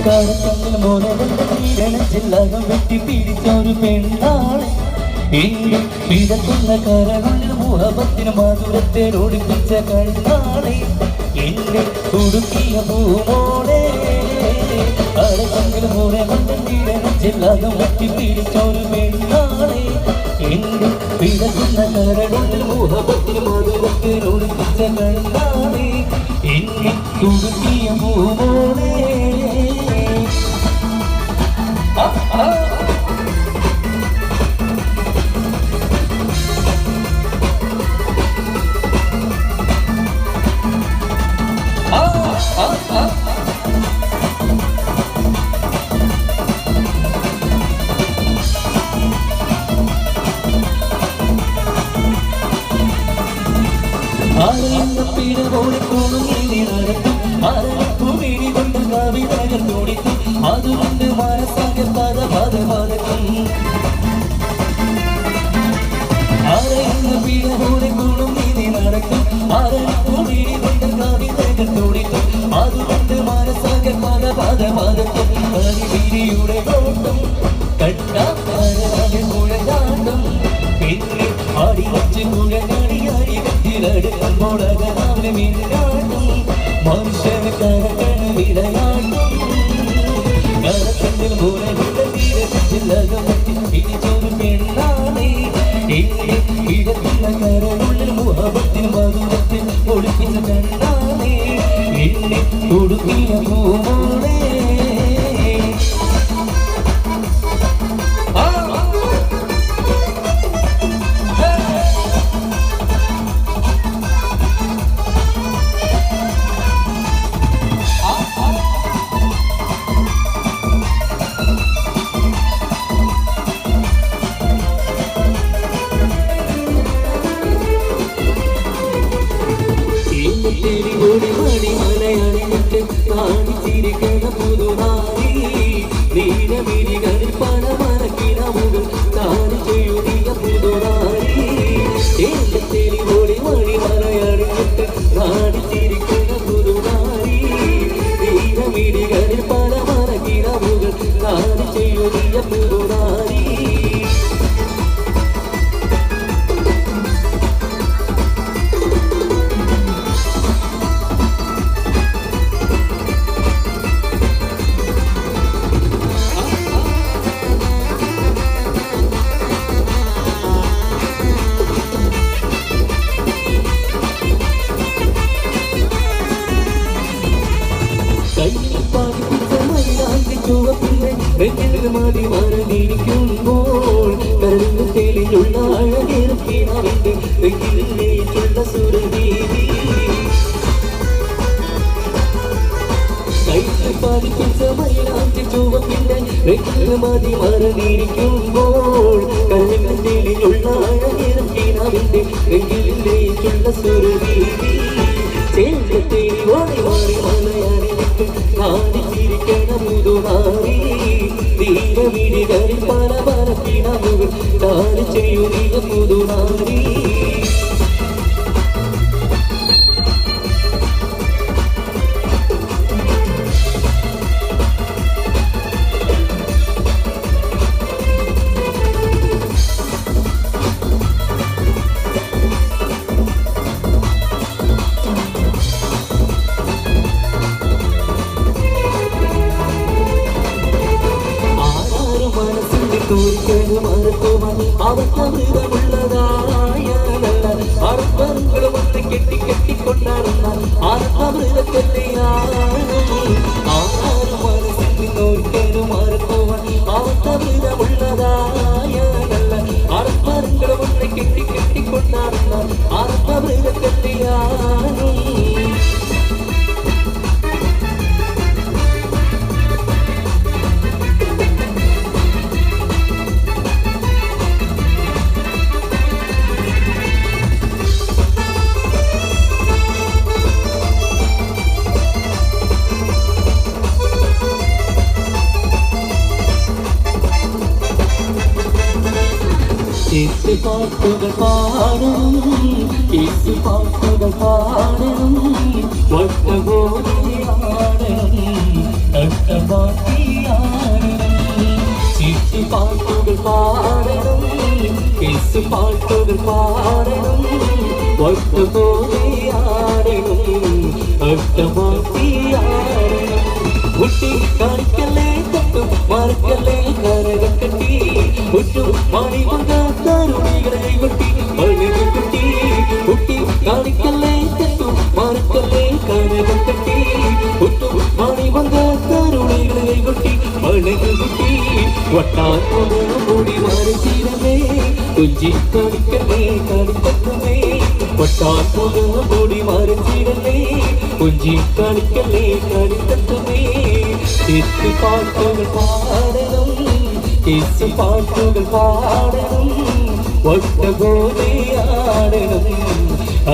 കരക്കണ്ണിൽ മോനവന്റെ തീരണച്ചില്ലകം വെട്ടി പിടിച്ചൊരു പെണ്ണാളെ എങ്കിൽ പിടക്കുന്ന കരകളിൽ മുഹബത്തിന് മധുരത്തെ ഓടിപ്പിച്ച കണ്ണാളെ എന്നെ കുടുക്കിയ പൂമോളെ കരക്കണ്ണിൽ മോനവന്റെ തീരണച്ചില്ലകം വെട്ടി പിടിച്ചൊരു പെണ്ണാളെ എങ്കിൽ പിടക്കുന്ന കരകളിൽ മുഹബത്തിന് മധുരത്തെ ഓടിപ്പിച്ച കണ്ണാളെ എന്നെ കുടുക്കിയ പൂമോളെ അതുകൊണ്ട് മനസ്സാകെ പദ പദ പദക്കും ആരെന്ന് പീഡപോലെ കൂടും നീതി നടക്കും ആരെടുക്കും കൊണ്ട് കവിതകൾ തോടിക്കും അതുകൊണ്ട് മനസ്സാകെ പദ പദ പദക്കും കരിവിരിയുടെ ഓട്ടം കണ്ടാൽ മുഴങ്ങാണ്ടും പിന്നെ ആടി വച്ച് മുഴങ്ങാടി അരികത്തിലടുക്കുമ്പോൾ അകനാവിന് വീടാട്ടും മനുഷ്യന് കരകണ വിളയാട്ടും കരക്കണ്ണിൽ മൂലമുള്ള തീരത്തില്ലകം വെട്ടി പിടിച്ചൊരു പെണ്ണാളെ എന്നെ കിടക്കുന്ന കരളുള്ളിൽ മുഹബത്തിന് മധുരത്തിൽ ഒളിപ്പിച്ച കണ്ണാളെ എന്നെ കൊടുക്കിയ പൂമോളെ കാണിച്ചിരിക്കുന്ന പുതുനാരി നീലമിരികളിൽ പണമറക്കിടമുകൾ കാണിച്ചെഴുതിയ പുതുനാരി തെളിവോടി മണിമലയണിഞ്ഞിട്ട് കാണിച്ചിരിക്കുന്ന പുതുനാരി നീലമിരികളിൽ പണമറക്കിടമുകൾ കാണിച്ചെഴുതിയ പുതുനാരി മതി മറന്നിരിക്കുമ്പോൾ കരളിന് തെളിഞ്ഞുള്ള അഴകേറക്കിനാവിന്റെ വെയിലുള്ള സുരവീതി കൈക്ക് പാലിക്കും സമയാറ്റി ചുവപ്പിന്റെ വെയില് മതി മറന്നിരിക്കുമ്പോൾ കരളിന് തെളിഞ്ഞുള്ള അഴകേറക്കിനാവിന്റെ വെയിലുള്ള സുരവീതി ചേർത്തേടി ഓടി മാറി മലയാളിക്ക് കാണിച്ചിരിക്കണ പുതുനാരി തീരവിരികളിൽ പല പല കിണവുകൾ കാണിച്ചെഴുതിയ പുതുനാരി അവസ്ഥമൃതമുള്ളതായ അർപ്പങ്ങളും ഒന്ന് കെട്ടിക്കൊണ്ടാടുന്ന അർപ്പമൃതക്കെത്തിയാണ് ആരും മനസ്സിൽ നിന്നൊരിക്കലും മറക്കുവാൻ അവസ്ഥമൃതമുള്ളതായ അർപ്പങ്ങളും ഒന്ന് കെട്ടിക്കൊണ്ടാടുന്ന അർപ്പമൃതക്കെത്തിയാണ് പാട്ടുകൾ പാടണം പാട്ടുകൾ പാടണം വട്ടഗോതിയാടണം പാട്ടുകൾ പാടണം കേസ് പാട്ടുകൾ പാടണം ഒട്ടുപോലെയാടണം ഒട്ടമാറ്റിയാടണം കുട്ടി കാണിക്കല്ലേ തൊട്ടു മറക്കല്ലേ കരകം കെട്ടി ഒറ്റു മണി വന്ന തരുണികളെ വെട്ടി അഴകു കുട്ടി കുട്ടി കാണിക്കല്ലേ തൊട്ടു മറക്കല്ലേ കരകം കെട്ടി ഒറ്റു മണി വന്ന തരുണികളെ വെട്ടി അഴകു കുട്ടി വട്ടാൻ മൂടി മറിച്ചിടമേ കുഞ്ചി കാണിക്കല്ലേ കാണിക്കത്തുമേ വട്ടാൻ മൂടി മറിച്ചിടമേ കുഞ്ചി കാണിക്കല്ലേ കാണിക്കത്തുമേ കേസ് പാട്ടുകൾ പാടണം കേസ് പാട്ടുകൾ പാടണം ഒട്ടബോധയാടണം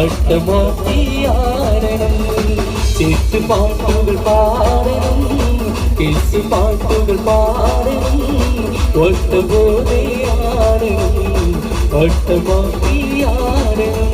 അട്ടമാറ്റിയാടണം കേസ് പാട്ടുകൾ പാടണം കേസ് പാട്ടുകൾ പാടണം ഒട്ടബോധയാടണം അട്ടമാറ്റിയാടണം